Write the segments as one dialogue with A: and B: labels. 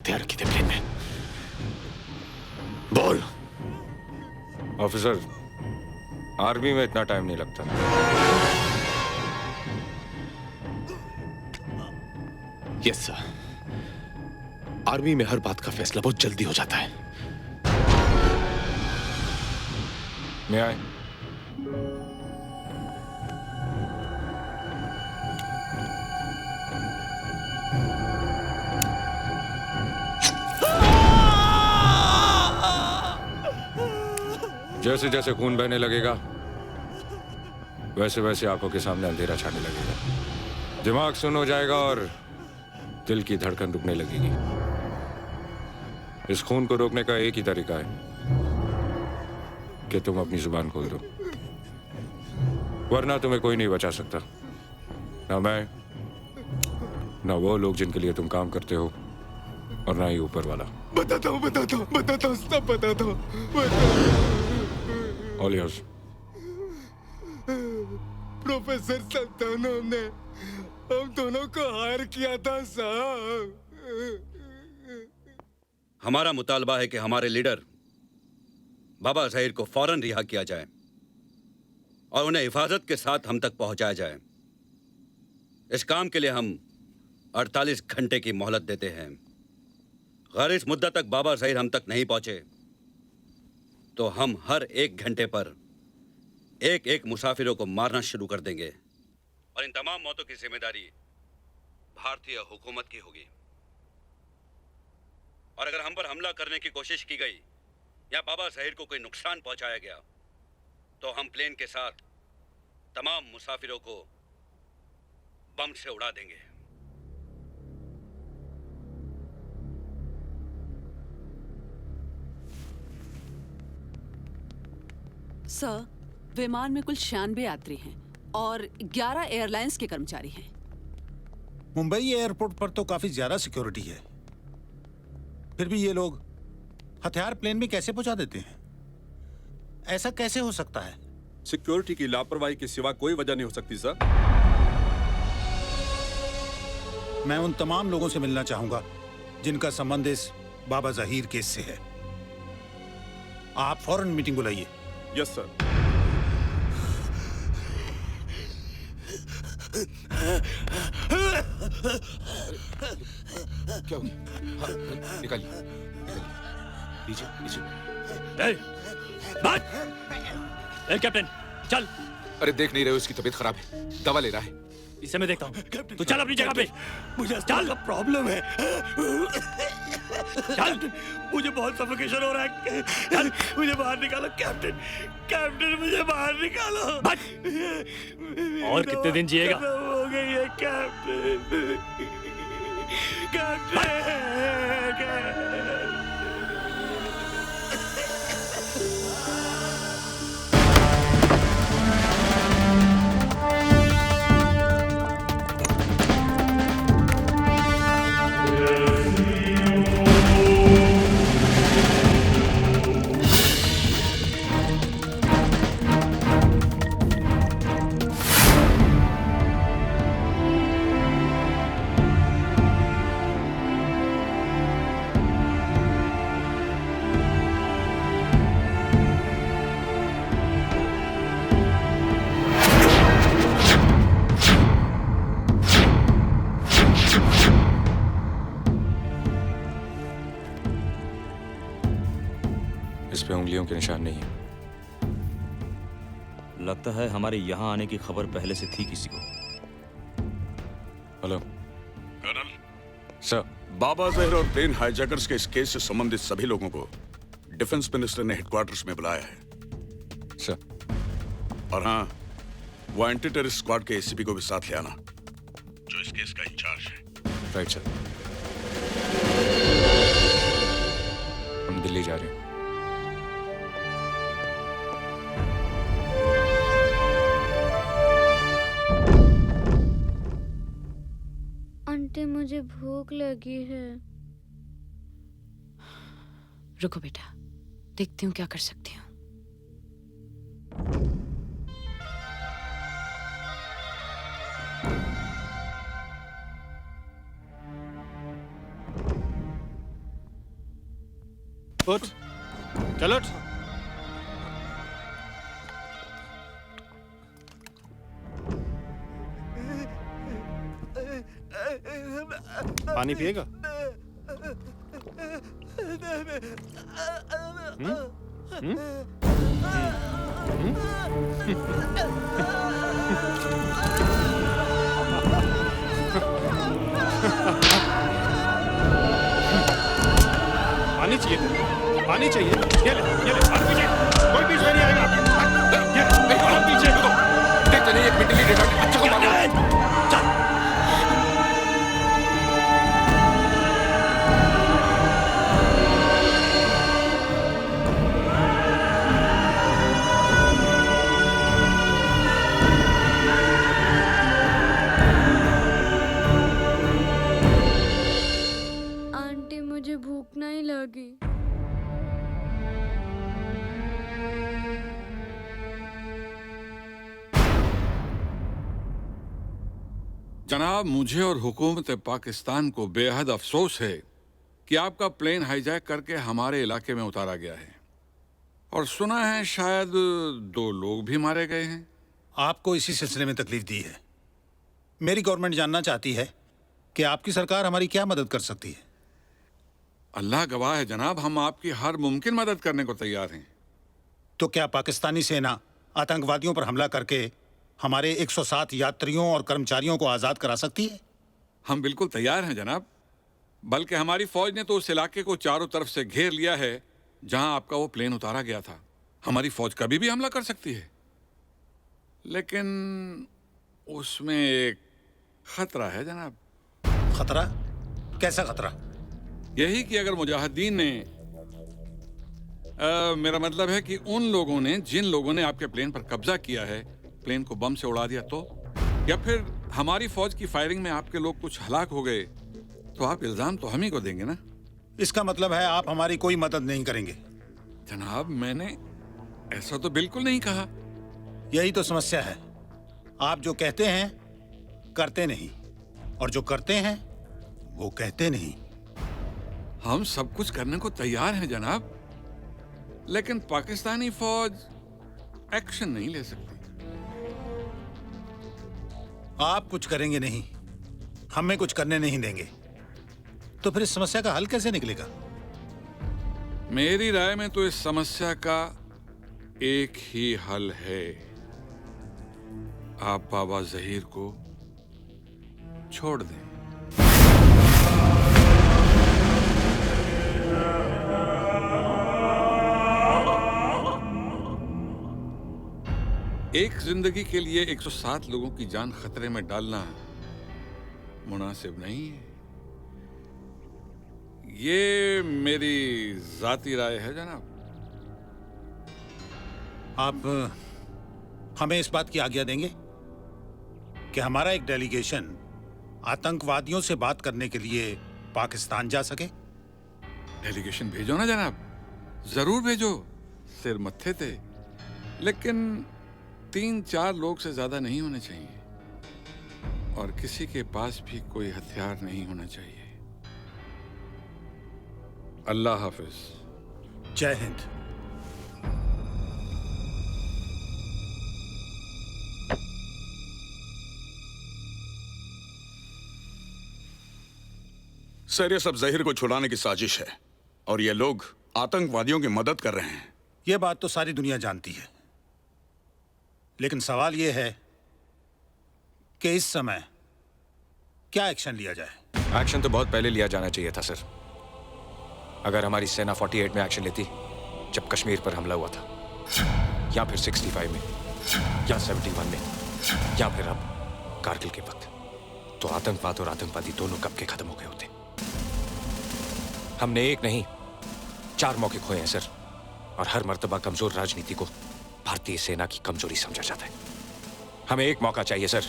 A: हथियार रखे थे प्लेन में? बोल।
B: ऑफिसर, आर्मी में इतना टाइम नहीं लगता।
A: Yes sir. आर्मी में हर बात का फैसला बहुत जल्दी हो जाता है।
B: मैं आए। जैसे जैसे खून बहने लगेगा वैसे वैसे आंखों के सामने अंधेरा छाने लगेगा, दिमाग सुन्न हो जाएगा और दिल की धड़कन रुकने लगेगी। इस खून को रोकने का एक ही तरीका है कि तुम अपनी जुबान खोल दो, वरना तुम्हें कोई नहीं बचा सकता। ना मैं, ना वो लोग जिनके लिए तुम काम करते हो, और ना ही ऊपर वाला।
A: बताता हूँ सब बताता हूँ।
B: All yours.
A: प्रोफेसर संतानों ने हम दोनों को हायर किया था साहब।
C: हमारा मुतालबा है कि हमारे लीडर बाबा ज़हीर को फौरन रिहा किया जाए और उन्हें हिफाजत के साथ हम तक पहुंचाया जाए। इस काम के लिए हम 48 घंटे की मोहलत देते हैं। अगर इस मुद्दत तक बाबा ज़हीर हम तक नहीं पहुंचे तो हम हर 1 घंटे पर एक एक मुसाफिरों को मारना शुरू कर देंगे और इन तमाम मौतों की जिम्मेदारी भारतीय हुकूमत की होगी। और अगर हम पर हमला करने की कोशिश की गई या बाबा ज़हीर को कोई नुकसान पहुंचाया गया तो हम प्लेन के साथ तमाम मुसाफिरों को बम से उड़ा देंगे।
D: सर, विमान में कुल 96 यात्री हैं और 11 एयरलाइंस के कर्मचारी हैं।
E: मुंबई एयरपोर्ट पर तो काफी ज्यादा सिक्योरिटी है, फिर भी ये लोग हथियार प्लेन में कैसे पहुंचा देते हैं? ऐसा कैसे हो सकता है?
F: सिक्योरिटी की लापरवाही के सिवा कोई वजह नहीं हो सकती सर।
E: मैं उन तमाम लोगों से मिलना चाहूंगा जिनका संबंध इस बाबा ज़हीर केस से है। आप फौरन मीटिंग बुलाइए।
F: Yes sir.
A: क्या हो गया? निकालिए लीजिए।
G: कैप्टन चल।
A: अरे देख नहीं रहे हो, इसकी तबीयत खराब है, दवा ले रहा है।
G: इसे मैं देखता हूँ, तू चल अपनी जगह पे।
A: मुझे चल प्रॉब्लम है।
G: चल, मुझे बहुत सफोकेशन हो रहा है। चल, मुझे बाहर निकालो कैप्टन मुझे बाहर निकालो। और कितने दिन जिएगा? हो गई है कैप्टन।
B: इस पे उंगलियों के निशान नहीं है।
H: लगता है हमारे यहाँ आने की खबर पहले से थी किसी को।
B: Hello
F: colonel
B: sir.
F: बाबा ज़हीर और प्लेन हाईजैकर्स के इस केस से संबंधित सभी लोगों को डिफेंस मिनिस्टर ने हेडक्वार्टर्स में बुलाया है
B: सर।
F: और हाँ, वो एंटी टेररिस्ट स्क्वाड के एसीपी को भी साथ ले आना जो इस केस का इंचार्ज है।
B: Right sir. हम दिल्ली जा रहे हैं।
I: आंटी मुझे भूख लगी है।
D: रुको बेटा, देखती हूँ क्या कर सकती हूँ।
E: उठ, चल उठ। पानी पिएगा? पानी चाहिए? पानी चाहिए? ये ले, और पीछे कोई पीछे नहीं आएगा। ये ले, और पीछे
B: देखते नहीं, एक मिनट के लिए अच्छा को मारो।
E: चल।
I: आंटी मुझे भूख नहीं लगी।
F: जनाब, मुझे और हुकूमत पाकिस्तान को बेहद अफसोस है कि आपका प्लेन हाईजैक करके हमारे इलाके में उतारा गया है और सुना है शायद 2 लोग भी मारे गए हैं।
E: आपको इसी सिलसिले में तकलीफ दी है। मेरी गवर्नमेंट जानना चाहती है कि आपकी सरकार हमारी क्या मदद कर सकती है।
F: अल्लाह गवाह है जनाब, हम आपकी हर मुमकिन मदद करने को तैयार हैं।
E: तो क्या पाकिस्तानी सेना आतंकवादियों पर हमला करके हमारे 107 यात्रियों और कर्मचारियों को आज़ाद करा सकती है?
F: हम बिल्कुल तैयार हैं जनाब, बल्कि हमारी फौज ने तो उस इलाके को चारों तरफ से घेर लिया है जहां आपका वो प्लेन उतारा गया था। हमारी फौज कभी भी हमला कर सकती है, लेकिन उसमें एक खतरा है जनाब।
E: खतरा? कैसा खतरा?
F: यही कि अगर मुजाहिदीन ने मेरा मतलब है कि उन लोगों ने, जिन लोगों ने आपके प्लेन पर कब्जा किया है, प्लेन को बम से उड़ा दिया तो, या फिर हमारी फौज की फायरिंग में आपके लोग कुछ हलाक हो गए, तो आप इल्जाम तो हम ही को देंगे ना।
E: इसका मतलब है आप हमारी कोई मदद नहीं करेंगे?
F: जनाब, मैंने ऐसा तो बिल्कुल नहीं कहा।
E: यही तो समस्या है, आप जो कहते हैं करते नहीं, और जो करते हैं वो कहते नहीं।
F: हम सब कुछ करने को तैयार हैं जनाब, लेकिन पाकिस्तानी फौज एक्शन नहीं ले सकती।
E: आप कुछ करेंगे नहीं, हमें कुछ करने नहीं देंगे, तो फिर इस समस्या का हल कैसे निकलेगा?
F: मेरी राय में तो इस समस्या का एक ही हल है, आप बाबा जहीर को छोड़ दें। एक जिंदगी के लिए 107 लोगों की जान खतरे में डालना मुनासिब नहीं है। ये मेरी जाती राय है जनाब।
E: आप हमें इस बात की आज्ञा देंगे कि हमारा एक डेलीगेशन आतंकवादियों से बात करने के लिए पाकिस्तान जा सके?
F: डेलीगेशन भेजो ना जनाब, जरूर भेजो, सिर मत्थे थे, लेकिन 3-4 लोग से ज्यादा नहीं होने चाहिए, और किसी के पास भी कोई हथियार नहीं होना चाहिए। अल्लाह हाफिज।
E: जय हिंद।
F: सर, ये सब जहीर को छुड़ाने की साजिश है और ये लोग आतंकवादियों की मदद कर रहे हैं।
E: ये बात तो सारी दुनिया जानती है, लेकिन सवाल ये है कि इस समय क्या एक्शन लिया जाए?
B: एक्शन तो बहुत पहले लिया जाना चाहिए था सर। अगर हमारी सेना 48 में एक्शन लेती, जब कश्मीर पर हमला हुआ था, या फिर 65 में, या 71 में, या फिर अब कारगिल के वक्त, तो आतंकवाद और आतंकवादी दोनों कब के खत्म हो गए होते। हमने एक नहीं 4 मौके खोए हैं सर, और हर मर्तबा कमजोर राजनीति को भारतीय सेना की कमजोरी समझा जाता है। हमें एक मौका चाहिए सर,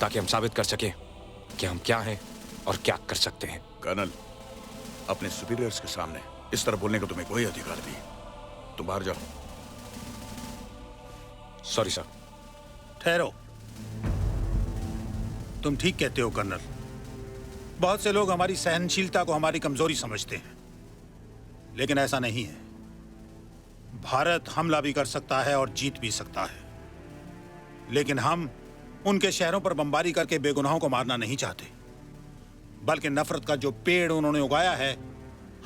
B: ताकि हम साबित कर सकें कि हम क्या हैं और क्या कर सकते हैं।
F: कर्नल, अपने सुपीरियर्स के सामने इस तरह बोलने का तुम्हें कोई अधिकार नहीं। तुम बाहर जाओ।
B: Sorry sir.
E: ठहरो, तुम ठीक कहते हो कर्नल। बहुत से लोग हमारी सहनशीलता को हमारी कमजोरी समझते हैं, लेकिन ऐसा नहीं है। भारत हमला भी कर सकता है और जीत भी सकता है, लेकिन हम उनके शहरों पर बमबारी करके बेगुनाहों को मारना नहीं चाहते, बल्कि नफरत का जो पेड़ उन्होंने उगाया है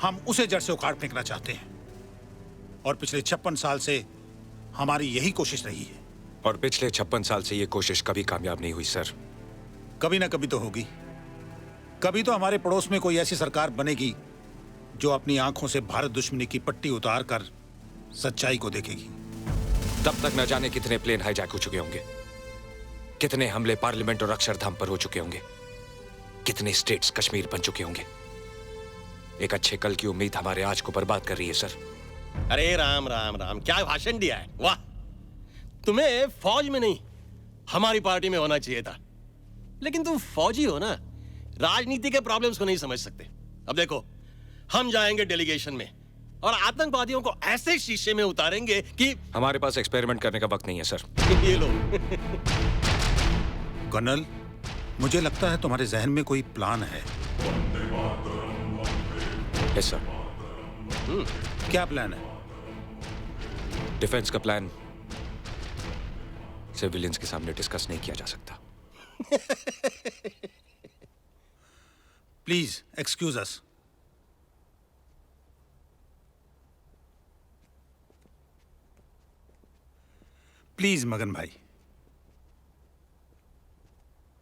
E: हम उसे जड़ से उखाड़ फेंकना चाहते हैं। और पिछले 56 साल से हमारी यही कोशिश रही है।
B: और पिछले 56 साल से ये कोशिश कभी कामयाब नहीं हुई सर।
E: कभी ना कभी तो होगी। कभी तो हमारे पड़ोस में कोई ऐसी सरकार बनेगी जो अपनी आंखों से भारत दुश्मनी की पट्टी उतार कर सच्चाई को देखेगी।
B: तब तक न जाने कितने प्लेन हाईजैक हो चुके होंगे, कितने हमले पार्लियामेंट और अक्षरधाम पर हो चुके होंगे, कितने स्टेट्स कश्मीर बन चुके होंगे। एक अच्छे कल की उम्मीद हमारे आज को बर्बाद कर रही है सर।
J: अरे राम राम राम, क्या भाषण दिया है, वाह। तुम्हें फौज में नहीं हमारी पार्टी में होना चाहिए था, लेकिन तुम फौजी हो ना, राजनीति के प्रॉब्लम्स को नहीं समझ सकते। अब देखो, हम जाएंगे डेलीगेशन में और आतंकवादियों को ऐसे शीशे में उतारेंगे कि
B: हमारे पास एक्सपेरिमेंट करने का वक्त नहीं है सर।
J: ये लो।
E: कर्नल, मुझे लगता है तुम्हारे जहन में कोई प्लान है।
B: Yes sir.
E: क्या प्लान है?
B: डिफेंस का प्लान सिविलियंस के सामने डिस्कस नहीं किया जा सकता।
E: Please excuse us. प्लीज मगन भाई।